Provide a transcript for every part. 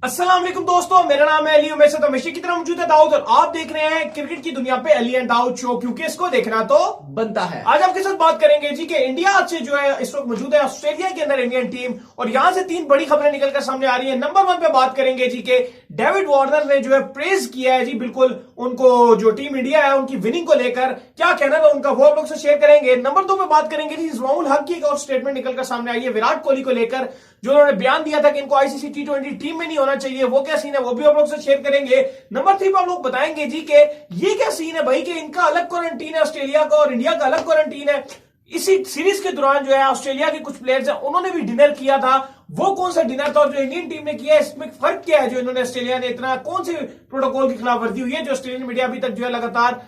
अस्सलाम वालेकुम दोस्तों, मेरा नाम है अली। मेरे साथ हमेशा की तरह मौजूद है दाऊद और आप देख रहे हैं क्रिकेट की दुनिया पे अली एंड दाऊद शो, क्योंकि इसको देखना तो बनता है। आज आपके साथ बात करेंगे जी कि इंडिया आज से जो है इस वक्त मौजूद है ऑस्ट्रेलिया के अंदर इंडियन टीम, और यहां से तीन बड़ी खबरें निकलकर सामने आ रही है। नंबर 1 पे बात करेंगे जी के डेविड वार्नर ने जो है प्रेज किया है जी बिल्कुल उनको, जो टीम इंडिया है उनकी विनिंग को लेकर क्या कहना था उनका, वो आप लोग से शेयर करेंगे। नंबर 2 पे बात करेंगे जी इस्माउल हक की एक और स्टेटमेंट निकलकर सामने आई है विराट कोहली को लेकर, जो उन्होंने बयान दिया था कि इनको आईसीसी टी20 टीम में नहीं होना चाहिए। वो क्या सीन है वो भी आप लोग से शेयर करेंगे। नंबर 3 पर आप लोग बताएंगे जी के ये क्या सीन है भाई कि इनका अलग क्वारंटीन है ऑस्ट्रेलिया का और इंडिया का अलग क्वारंटीन है। इसी सीरीज के दौरान जो है ऑस्ट्रेलिया के कुछ प्लेयर्स हैं उन्होंने भी डिनर किया था, वो कौन सा डिनर था और जो इंडियन टीम ने किया इसमें फर्क क्या है, जो इन्होंने ऑस्ट्रेलिया ने इतना कौन से प्रोटोकॉल की खिलाफवर्जी हुई है जो ऑस्ट्रेलियन मीडिया अभी तक जो है लगातार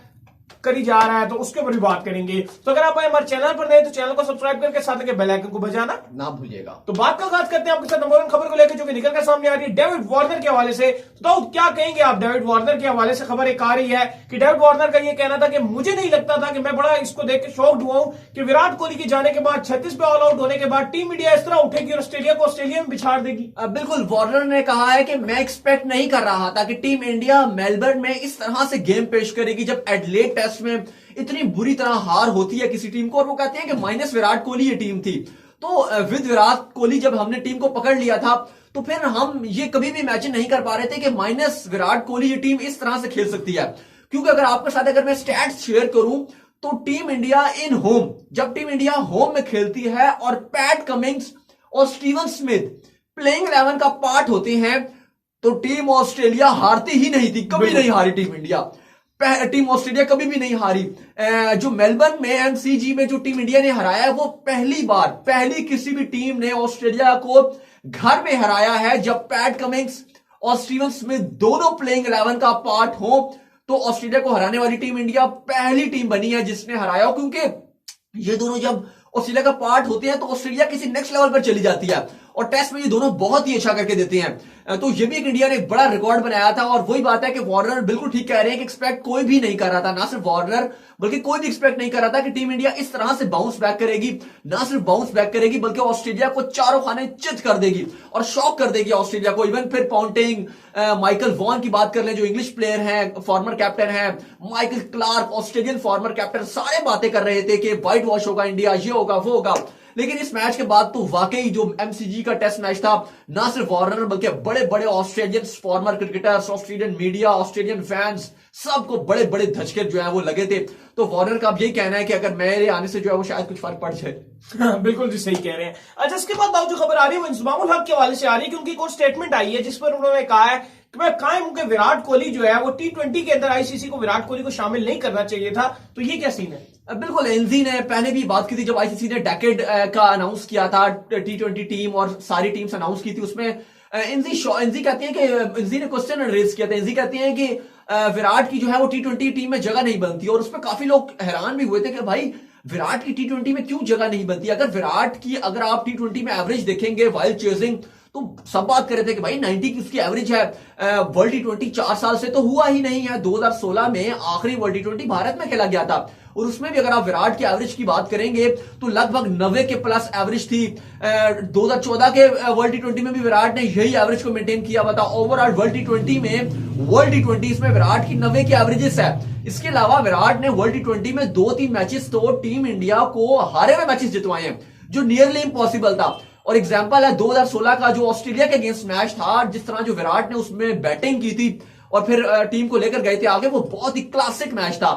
करी जा रहा है, तो उसके ऊपर भी बात करेंगे। तो अगर आप हमारे चैनल पर नए तो चैनल को सब्सक्राइब करके साथ के बेल आइकन को बजाना ना भूलिएगा। तो बात का आगाज करते हैं आपके साथ नंबर 1 खबर को लेकर जो कि निकल कर सामने आ रही है डेविड वार्नर के हवाले से। तो क्या कहेंगे आप डेविड वार्नर के हवाले से? खबर एक आ रही है कि डेविड वार्नर का यह कहना था कि मुझे नहीं लगता था कि मैं बड़ा इसको देख के शॉक्ड हुआ हूं कि विराट कोहली के जाने के बाद 36 पे ऑल आउट होने के बाद टीम इंडिया इस तरह उठेगी और ऑस्ट्रेलिया को ऑस्ट्रेलिया में बिछाड़ देगी। बिल्कुल, वार्नर ने कहा है कि मैं एक्सपेक्ट नहीं कर रहा था कि टीम इंडिया मेलबर्न में इस तरह से गेम पेश करेगी जब एडलेड टेस्ट में इतनी बुरी तरह हार होती है किसी टीम को। और वो कहते हैं कि माइनस विराट कोहली ये टीम थी। तो विद विराट कोहली जब हमने टीम को पकड़ लिया था तो फिर हम ये कभी भी इमेजिन नहीं कर पा रहे थे कि माइनस विराट कोहली ये टीम इस तरह से खेल सकती है। क्योंकि अगर आपके साथ अगर मैं स्टैट्स शेयर करूं तो टीम इंडिया इन होम, जब टीम इंडिया होम में खेलती है और पैट कमिंग्स और स्टीवन स्मिथ प्लेइंग 11 का पार्ट होते हैं तो टीम ऑस्ट्रेलिया हारती ही नहीं थी, कभी नहीं हारी टीम इंडिया। टीम ऑस्ट्रेलिया कभी भी नहीं हारी। जो मेलबर्न में एमसीजी में जो टीम इंडिया ने हराया है वो पहली किसी भी टीम ने ऑस्ट्रेलिया को घर में हराया है जब पैट कमिंग्स और स्टीवन स्मिथ दोनों प्लेइंग 11 का पार्ट हो। तो ऑस्ट्रेलिया को हराने वाली टीम इंडिया पहली टीम बनी है जिसने हराया हो, क्योंकि ये दोनों जब ऑस्ट्रेलिया का पार्ट होते हैं तो ऑस्ट्रेलिया किसी नेक्स्ट लेवल पर चली जाती है और टेस्ट में ये दोनों बहुत ही अच्छा करके देते हैं। तो ये भी एक इंडिया ने एक बड़ा रिकॉर्ड बनाया था। और वही बात है कि वार्नर बिल्कुल ठीक कह रहे हैं कि एक्सपेक्ट कोई भी नहीं कर रहा था, ना सिर्फ वार्नर बल्कि कोई भी एक्सपेक्ट नहीं कर रहा था कि टीम इंडिया इस तरह से बाउंस बैक करेगी। ना सिर्फ बाउंस बैक करेगी बल्कि ऑस्ट्रेलिया को चारों खाने चित कर देगी और शॉक कर देगी ऑस्ट्रेलिया को। इवन फिर पॉन्टिंग, माइकल वॉन की बात कर लें जो इंग्लिश प्लेयर हैं, फॉर्मर कैप्टन हैं, Michael Clarke Australian former captain, सारे बातें कर रहे थे कि व्हाइट वॉश होगा इंडिया, ये होगा वो होगा। लेकिन इस मैच के बाद तो वाकई जो एमसीजी का टेस्ट मैच था, ना सिर्फ वार्नर बल्कि बड़े बड़े Australian farmer cricketers, Australian media, Australian fans, सबको बड़े बड़े धचके जो है वो लगे थे। तो वार्नर का अब यही कहना है कि अगर मेरे आने से जो है वो शायद कुछ फर्क पड़ जाए। बिल्कुल जी, सही कह रहे हैं। अच्छा, इसके बाद जो खबर आ रही है वो इस्माउल हक के हवाले से आ रही है, क्योंकि एक और स्टेटमेंट आई है जिस पर उन्होंने कहा है कि मैं कायम हूं कि विराट कोहली जो है वो टी20 के अंदर आईसीसी को विराट कोहली को शामिल नहीं करना चाहिए था। तो ये क्या सीन है? बिल्कुल, एनजी ने पहले भी बात की थी जब आईसीसी ने डेकेड का अनाउंस किया था, टी20 टीम और सारी टीम्स अनाउंस की थी। उसमें एनजी कहती है कि एनजी ने क्वेश्चन रेज किया था। एनजी कहती है कि विराट की जो है वो टी20 टीम में जगह नहीं बनती और उसमें काफी लोग हैरान भी हुए थे कि भाई विराट की टी20 में क्यों जगह नहीं बनती। अगर आप टी20 में एवरेज देखेंगे वाइल चेजिंग तो सब बात कर रहे थे कि भाई 90 की उसकी एवरेज है। वर्ल्ड टी20 4 साल से तो हुआ ही नहीं है। 2016 में आखिरी वर्ल्ड टी20 भारत में खेला गया था और उसमें भी अगर आप विराट की एवरेज की बात करेंगे तो लगभग 90 के प्लस एवरेज थी। 2014 के वर्ल्ड टी20 में भी विराट ने यही एवरेज को मेंटेन किया हुआ था। ओवरऑल वर्ल्ड टी20 इसमें विराट की 90 की एवरेजेस है। इसके अलावा विराट ने वर्ल्ड टी20 में 2-3 मैचेस तो टीम इंडिया को हारे हुए मैचेस जितवाए हैं जो नियरली इम्पॉसिबल था। और एग्जाम्पल है 2016 का जो ऑस्ट्रेलिया के अगेंस्ट मैच था, जिस तरह जो विराट ने उसमें बैटिंग की थी और फिर टीम को लेकर गए थे आगे, वो बहुत ही क्लासिक मैच था।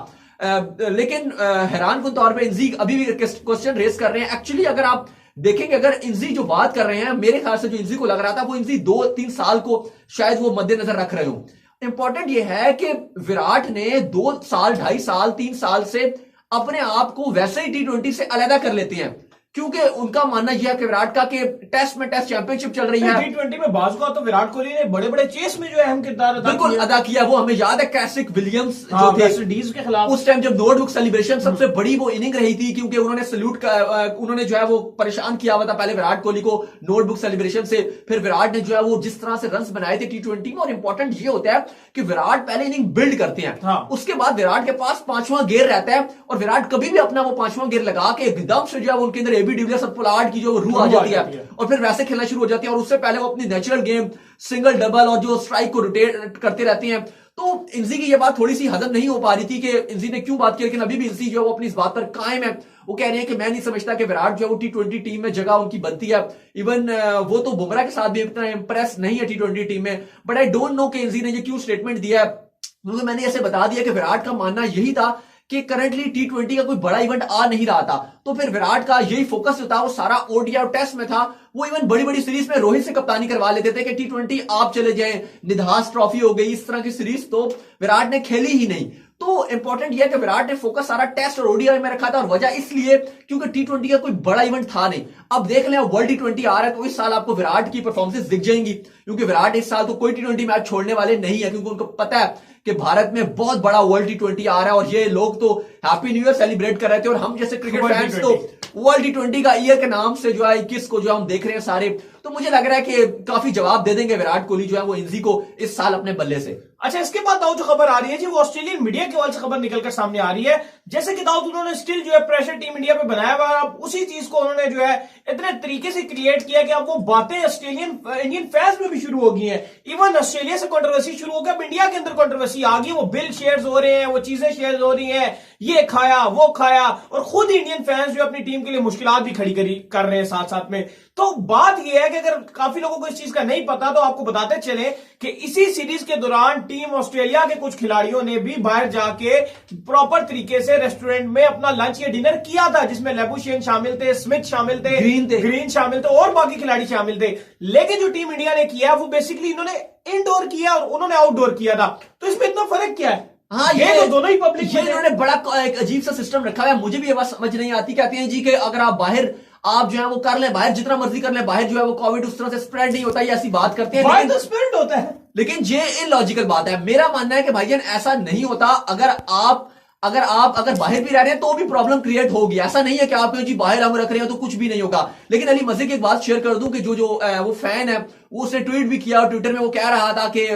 लेकिन हैरानकुन तौर पे इंजी अभी भी क्वेश्चन रेस कर रहे हैं। एक्चुअली अगर आप देखेंगे, अगर इंजी जो बात कर रहे हैं, मेरे ख्याल से जो इंजी को लग रहा था वो इंजी 2-3 साल को शायद वो मद्देनजर रख रहे हो। इंपॉर्टेंट ये है कि विराट ने 2 साल, 2.5 साल, 3 साल से अपने आप को वैसे ही टी20 से अलग कर लेते हैं, क्योंकि उनका मानना यह है कि विराट का कि टेस्ट चैंपियनशिप चल रही है। टी20 में बाजू का तो विराट कोहली ने बड़े बड़े चेस में जो है अहम किरदार बिल्कुल अदा किया। वो हमें याद है कैसिक विलियम्स जो थे डीज के खिलाफ, उस टाइम जब नोटबुक सेलिब्रेशन सबसे बड़ी वो इनिंग रही थी, क्योंकि उन्होंने सल्यूट उन्होंने जो है वो परेशान किया हुआ था पहले विराट कोहली को नोटबुक सेलिब्रेशन से। फिर विराट ने जो है वो जिस तरह से रन बनाए थे टी20 में। और इंपॉर्टेंट ये होता है कि विराट पहले इनिंग बिल्ड करते हैं, उसके बाद विराट के पास 5वां गेयर रहता है और विराट कभी भी अपना वो 5वां गेयर लगा के एकदम से जो है वो उनके अंदर एबी डिविलियर्स और पोलार्ड की जो रूह आ जाती है और फिर वैसे खेलना शुरू हो जाती है, और उससे पहले वो अपनी नेचुरल गेम सिंगल डबल और जो स्ट्राइक को रोटेट करते रहते हैं। तो इंजी की ये बात थोड़ी सी हजम नहीं हो पा रही थी कि इंजी ने क्यों बात की, लेकिन अभी भी इंजी जो है वो अपनी इस बात पर कायम है। वो कह रहे हैं कि मैं नहीं समझता कि विराट जो है वो टी20 टीम में जगह उनकी बनती है। इवन वो तो बुमराह के साथ भी इतना इंप्रेस नहीं है टी20 टीम में, बट आई डोंट नो कि इंजी ने ये क्यों स्टेटमेंट दिया है, क्योंकि मैंने ऐसे बता दिया कि विराट का मानना यही था कि करंटली टी20 का कोई बड़ा इवेंट आ नहीं रहा था, तो फिर विराट का यही फोकस जो था वो सारा ओडीआई और टेस्ट में था। वो इवन बड़ी बड़ी सीरीज में रोहित से कप्तानी करवा लेते थे कि टी20 आप चले जाएं, निधास ट्रॉफी हो गई, इस तरह की सीरीज तो विराट ने खेली ही नहीं। तो इंपॉर्टेंट यह है कि विराट ने फोकस सारा टेस्ट और ओडीआई में रखा था, और वजह इसलिए क्योंकि टी20 का कोई बड़ा इवेंट था नहीं। अब देख लें वर्ल्ड टी20 आ रहा है, तो इस साल आपको विराट की परफॉर्मेंस दिख जाएंगी, क्योंकि विराट इस साल तो कोई टी20 मैच छोड़ने वाले नहीं है, क्योंकि उनको पता है कि भारत में बहुत बड़ा वर्ल्ड टी20 आ रहा है। और ये लोग तो हैप्पी न्यू ईयर सेलिब्रेट कर रहे थे, और हम जैसे क्रिकेट फैंस तो वर्ल्ड टी20 का ईयर के नाम से जो है 21 को जो हम देख रहे हैं सारे। तो मुझे लग रहा है कि काफी जवाब दे देंगे विराट कोहली जो है वो इंजी को इस साल अपने बल्ले से। अच्छा, इसके बाद दाऊद जो खबर आ रही है जी, वो ऑस्ट्रेलियन मीडिया के हवाले से खबर निकलकर सामने आ रही है, जैसे कि दाऊद उन्होंने स्टिल जो है प्रेशर टीम इंडिया पे बनाया हुआ, अब उसी चीज को उन्होंने जो है इतने तरीके से क्रिएट किया कि अब वो बातें ऑस्ट्रेलियन इंडियन फैंस में भी शुरू हो गई हैं। इवन ऑस्ट्रेलिया से कंट्रोवर्सी शुरू हो गया, अब इंडिया के अंदर कंट्रोवर्सी आ गई, वो बिल शेयर्स हो रहे हैं, वो चीजें शेयर हो रही हैं, ये खाया वो खाया, और खुद इंडियन फैंस जो अपनी टीम के लिए मुश्किलात भी खड़ी कर रहे हैं साथ साथ में। तो बात यह है कि अगर काफी लोगों को इस चीज का नहीं पता, तो आपको बताते चले कि इसी सीरीज के दौरान टीम ऑस्ट्रेलिया के कुछ खिलाड़ियों ने भी बाहर जाके प्रॉपर तरीके से रेस्टोरेंट में अपना लंच या डिनर किया था, जिसमें लेबुशेन शामिल थे, स्मिथ शामिल थे, ग्रीन शामिल थे, और बाकी खिलाड़ी शामिल थे। लेकिन जो टीम इंडिया ने किया वो बेसिकली इन्होंने इनडोर किया और उन्होंने आउटडोर किया था। तो इसमें इतना फर्क क्या है? हाँ, ये तो दोनों ही पब्लिक, ये इन्होंने बड़ा एक अजीब सा सिस्टम रखा है। मुझे भी ये बात समझ नहीं आती। कहते हैं जी कि अगर आप बाहर आप जो है वो कर लें, बाहर जितना मर्जी कर लें, बाहर जो है वो कोविड उस तरह से स्प्रेड नहीं होता, ये ऐसी बात करते हैं, बाहर तो स्प्रेड होता है। लेकिन ये इलॉजिकल बात है। मेरा मानना है कि भाईजान ऐसा नहीं होता। अगर बाहर भी रह रहे हैं तो भी प्रॉब्लम क्रिएट होगी। ऐसा नहीं है कि आप जी बाहर हम रख रहे हैं तो कुछ भी नहीं होगा। लेकिन अली मजे की एक बात शेयर कर दूं कि जो वो फैन है वो उसने ट्वीट भी किया, ट्विटर में वो कह रहा था कि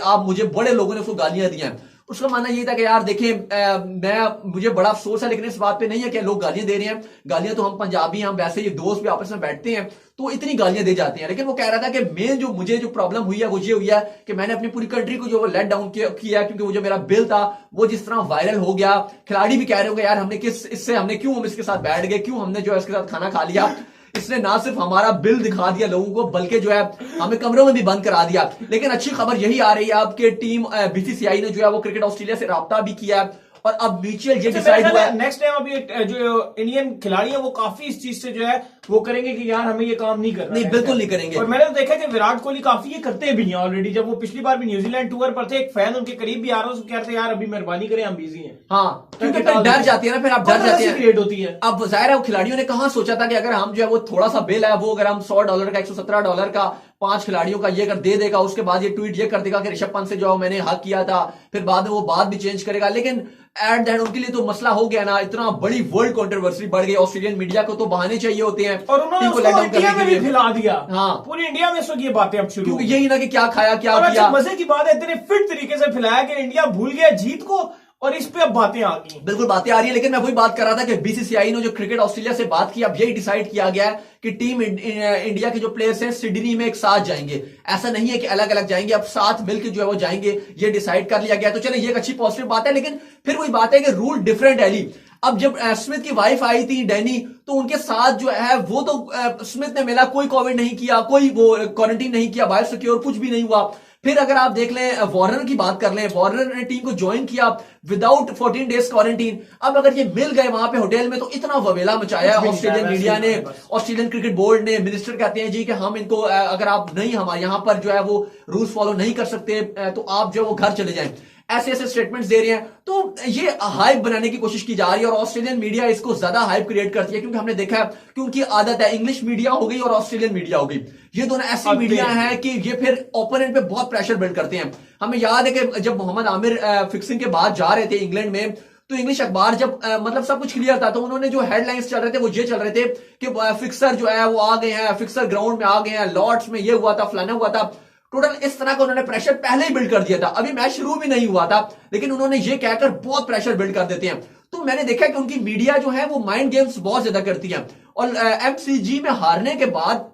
आप मुझे बड़े लोगों ने उसको गालियां दी हैं। उसका मानना यही था कि यार देखें, मुझे बड़ा अफसोस है, लेकिन इस बात पे नहीं है कि लोग गालियां दे रहे हैं। गालियां तो हम पंजाबी, हम वैसे ही दोस्त भी आपस में बैठते हैं तो इतनी गालियां दे जाती हैं। लेकिन वो कह रहा था कि मेन जो मुझे जो प्रॉब्लम हुई है वो ये हुई है कि मैंने अपनी पूरी कंट्री को जो लेट डाउन किया, क्योंकि वो जो मेरा बिल था वो जिस तरह वायरल हो गया। खिलाड़ी भी कह रहे हो यार हमने क्यों हम इसके साथ बैठ गए, क्यों हमने जो है इसके साथ खाना खा लिया। इसने ना सिर्फ हमारा बिल दिखा दिया लोगों को, बल्कि जो है हमें कमरों में भी बंद करा दिया। लेकिन अच्छी खबर यही आ रही है आपके टीम बीसीसीआई ने जो है वो क्रिकेट ऑस्ट्रेलिया से राब्ता भी किया है, और अब म्यूचुअल ये डिसाइड हुआ है नेक्स्ट टाइम अभी जो इंडियन खिलाड़ी है वो काफी इस चीज से जो है वो करेंगे कि यार हमें ये काम नहीं करना। नहीं, बिल्कुल नहीं करेंगे। और मैंने तो देखा कि विराट कोहली काफी ये करते भी हैं ऑलरेडी। जब वो पिछली बार भी न्यूजीलैंड टूर पर थे, एक फैन उनके करीब भी आ रहा है, उसको कहते हैं यार अभी मेहरबानी करें हम बिजी हैं। हाँ, क्योंकि फिर डर जाती है ना, फिर आप डर जाते हैं, क्रिएट होती है। अब जाहिर है खिलाड़ियों ने कहां सोचा था कि अगर हम जो है वो थोड़ा सा बिल है वो अगर हम $100 का, $117 का 5 खिलाड़ियों का ये कर दे देगा, उसके बाद ये ट्वीट ये कर देगा कि ऋषभ पंत से जो मैंने हक किया था, फिर बाद में वो बात भी चेंज करेगा। लेकिन एट द एंड उनके लिए तो मसला हो गया ना, इतना बड़ी वर्ल्ड कंट्रोवर्सी बढ़ गई। ऑस्ट्रेलियन मीडिया को तो बहाने चाहिए होते हैं, और उन्होंने उसको इंडिया में भी फैला दिया। हाँ, पूरी इंडिया में ये बातें अब शुरू, क्योंकि यही ना कि क्या खाया क्या किया। मजे की बात है, इतने फिट तरीके से फैलाया कि इंडिया भूल गया जीत को, और इस पे अब बातें आ गई। बिल्कुल बातें आ रही है, लेकिन मैं वही बात कर रहा था कि बीसीसीआई ने जो क्रिकेट ऑस्ट्रेलिया से बात की, अब यही डिसाइड किया गया है कि टीम इंडिया के जो प्लेयर्स हैं सिडनी में एक साथ जाएंगे। ऐसा नहीं है कि अलग अलग जाएंगे, अब साथ मिलकर जो है वो जाएंगे, ये डिसाइड कर लिया गया। तो चले ये एक अच्छी पॉजिटिव बात है, लेकिन फिर वही बात है कि रूल डिफरेंट है। अब जब स्मिथ की वाइफ आई थी डैनी, तो उनके साथ जो है वो तो स्मिथ ने मिला, कोई कोविड नहीं किया, कोई वो क्वारंटीन नहीं किया, बायो सिक्योर कुछ भी नहीं हुआ। फिर अगर आप देख लें वार्नर की बात कर लें, वार्नर ने टीम को ज्वाइन किया विदाउट 14 डेज क्वारंटीन। अब अगर ये मिल गए वहां पे होटल में तो इतना ववेला मचाया ऑस्ट्रेलियन मीडिया ने, ऑस्ट्रेलियन क्रिकेट बोर्ड ने। मिनिस्टर कहते हैं जी कि हम इनको अगर आप नहीं हमारे यहां पर जो है वो रूल्स फॉलो नहीं कर सकते तो आप जो है वो घर चले जाएं। ऐसे ऐसे स्टेटमेंट्स दे रहे हैं, तो ये हाइप बनाने की कोशिश की जा रही है, और ऑस्ट्रेलियन मीडिया इसको ज्यादा हाइप क्रिएट करती है, क्योंकि हमने देखा है कि उनकी आदत है, इंग्लिश मीडिया हो गई और ऑस्ट्रेलियन मीडिया हो गई, ये दोनों ऐसी मीडिया है कि ये फिर ओपोनेंट पे बहुत प्रेशर बिल्ड करते हैं। हमें याद है कि जब मोहम्मद आमिर फिक्सिंग के बाद जा रहे थे इंग्लैंड में, तो इंग्लिश अखबार जब मतलब सब कुछ क्लियर था, तो उन्होंने जो हेडलाइंस चल रहे थे वो ये चल रहे थे कि फिक्सर जो है वो आ गए हैं, फिक्सर ग्राउंड में आ गए हैं, लॉर्ड्स में ये हुआ था, फलाना हुआ था। टोटल इस तरह का उन्होंने प्रेशर पहले ही बिल्ड कर दिया था, अभी मैच शुरू भी नहीं हुआ था, लेकिन उन्होंने ये कहकर बहुत प्रेशर बिल्ड कर देते हैं। तो मैंने देखा कि उनकी मीडिया जो है वो माइंड गेम्स बहुत ज्यादा करती है। और एमसीजी में हारने के बाद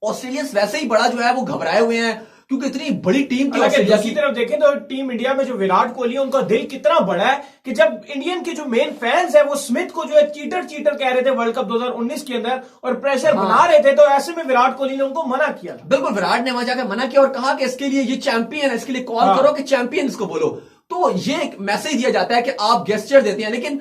ऑस्ट्रेलियंस वैसे ही बड़ा जो है वो घबराए हुए हैं, क्योंकि इतनी बड़ी टीम थी ऑस्ट्रेलिया की। दूसरी तरफ देखें तो टीम इंडिया में जो विराट कोहली है उनका दिल कितना बड़ा है कि जब इंडियन के जो मेन फैंस है वो स्मिथ को जो है चीटर कह रहे थे वर्ल्ड कप 2019 के अंदर और प्रेशर बना रहे थे, तो ऐसे में विराट कोहली ने उनको मना किया था। बिल्कुल, विराट ने वहां जाकर मना किया और कहा कि इसके लिए ये चैंपियन है, इसके लिए कॉल करो कि चैंपियन इसको बोलो। तो ये एक मैसेज दिया जाता है कि आप गेस्चर देते हैं। लेकिन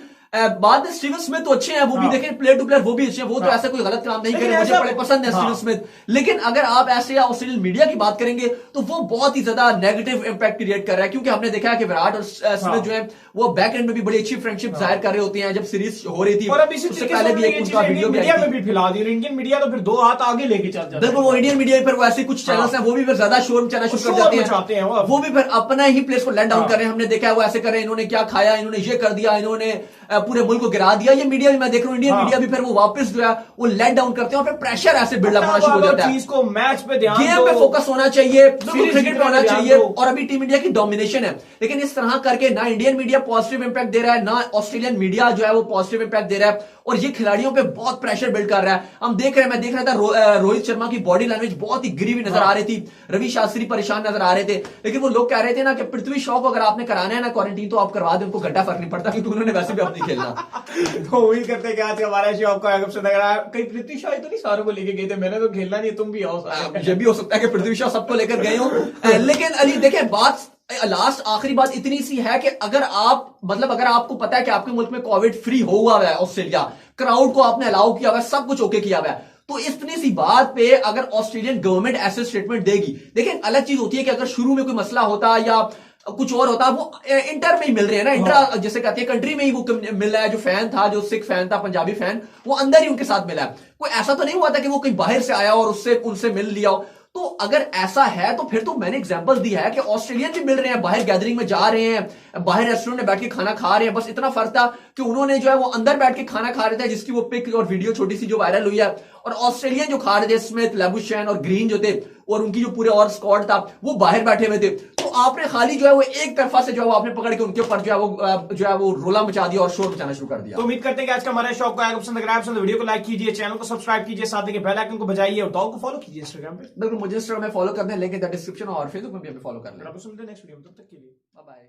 बाद में स्टीवन स्मिथ तो अच्छे हैं, वो भी देखें प्लेयर टू प्लेयर वो भी अच्छे हैं, वो तो ऐसा कोई गलत काम नहीं करे, मुझे बड़े पसंद है स्टीवन स्मिथ। लेकिन अगर आप ऐसे ऑस्ट्रेलियन मीडिया की बात करेंगे तो वो बहुत ही ज्यादा नेगेटिव इंपैक्ट क्रिएट कर रहा है, क्योंकि हमने देखा है कि विराट और स्मिथ जो है वो बैक एंड में भी बड़ी अच्छी फ्रेंडशिप जाहिर कर रहे होते हैं। जब सीरीज हो रही थी और अब इसी उससे पहले भी एक उनका वीडियो मीडिया में भी फैला दी, इंडियन मीडिया तो फिर दो हाथ आगे लेके चल जाता है। बिल्कुल, वो इंडियन मीडिया पर वैसे कुछ चैनल्स हैं वो भी फिर ज्यादा शोर मचाना शुरू कर जाते हैं, वो भी फिर अपना ही प्लेस को लेट डाउन कर रहे हैं। हमने देखा है वो ऐसे कर रहे हैं, इन्होंने क्या खाया, इन्होंने ये कर दिया, इन्होंने पूरे मुल्क को गिरा दिया। ये मीडिया भी मैं देख रहा हूं, इंडियन मीडिया भी फिर वो वापस जो है वो लेट डाउन करते हैं और फिर प्रेशर ऐसे बिल्डअप होना शुरू हो जाता है। चीज को मैच पे ध्यान गेम पे फोकस होना चाहिए, क्रिकेट पे होना चाहिए, और अभी टीम इंडिया की डोमिनेशन है। लेकिन इस तरह करके ना इंडियन मीडिया पॉजिटिव इंपैक्ट दे रहा है, ना ऑस्ट्रेलियन मीडिया जो है वो पॉजिटिव इंपैक्ट दे रहा है, और ये खिलाड़ियों पे बहुत प्रेशर बिल्ड कर रहा है। हम देख रहे हैं, मैं देख रहा था रोहित शर्मा की बॉडी लैंग्वेज बहुत ही गिरी हुई नजर आ रही थी, रवि शास्त्री परेशान नजर आ रहे थे। लेकिन वो लोग कह रहे थे ना कि पृथ्वी शॉ को अगर आपने कराना है ना क्वारंटीन तो आप करवा दें, उनको घंटा फर्क नहीं पड़ता, क्योंकि उन्होंने वैसे भी अब नहीं खेलना। तो उम्मीद करते हैं कि आज हमारा शो आपको पसंद आएगा। कहीं पृथ्वी शॉ तो नहीं सारों को लेके गए थे, मैंने तो खेलना नहीं, तुम भी आओ। ये भी हो सकता है कि पृथ्वी शॉ सबको लेकर गए हो। लेकिन अली देखें, बात लास्ट आखिरी बात इतनी सी है कि अगर आपको पता है कि आपके मुल्क में कोविड फ्री हुआ है, ऑस्ट्रेलिया क्राउड को आपने अलाउ किया हुआ है, सब कुछ ओके किया हुआ है, तो इतनी सी बात पे अगर ऑस्ट्रेलियन गवर्नमेंट ऐसे स्टेटमेंट देगी, लेकिन अलग चीज होती है कि अगर शुरू में कोई मसला होता या कुछ और होता, वो इंटर में ही मिल रहे हैं ना, इंटर जैसे कहते हैं कंट्री में ही वो मिल रहा है। जो फैन था, जो सिख फैन था, पंजाबी फैन, वो अंदर ही उनके साथ मिला है। कोई ऐसा तो नहीं हुआ था कि वो कहीं बाहर से आया और उससे उनसे मिल लिया हो। तो अगर ऐसा है तो फिर तो मैंने एग्जांपल दी है कि ऑस्ट्रेलियन भी मिल रहे हैं, बाहर गैदरिंग में जा रहे हैं, बाहर रेस्टोरेंट में बैठ के खाना खा रहे हैं। बस इतना फर्क था कि उन्होंने जो है वो अंदर बैठ के खाना खा रहे थे, जिसकी वो पिक और वीडियो छोटी सी जो वायरल हुई है, और ऑस्ट्रेलियन जो खा रहे थे, स्मिथ, लेबुशैन और ग्रीन जो थे, और उनकी जो पूरे और स्क्वाड था, वो बाहर बैठे हुए थे। तो आपने खाली जो है वो एक तरफा से जो है वो आपने पकड़ के उनके ऊपर जो है वो रोला मचा दिया और शोर मचाना शुरू कर दिया। तो उम्मीद करते हैं कि आज का हमारा शो को आएगा पसंद। अगर आप पसंद वीडियो को लाइक कीजिए, चैनल को सब्सक्राइब कीजिए, साथ ही बेल आइकन को बजाइए और डॉग को फॉलो कीजिए इंस्टाग्राम पे। बिल्कुल, मुझे इंस्टाग्राम में फॉलो करने, लिंक डिस्क्रिप्शन और फेसबुक में भी फॉलो कर लें। नेक्स्ट वीडियो में, तब तक के लिए बाय बाय।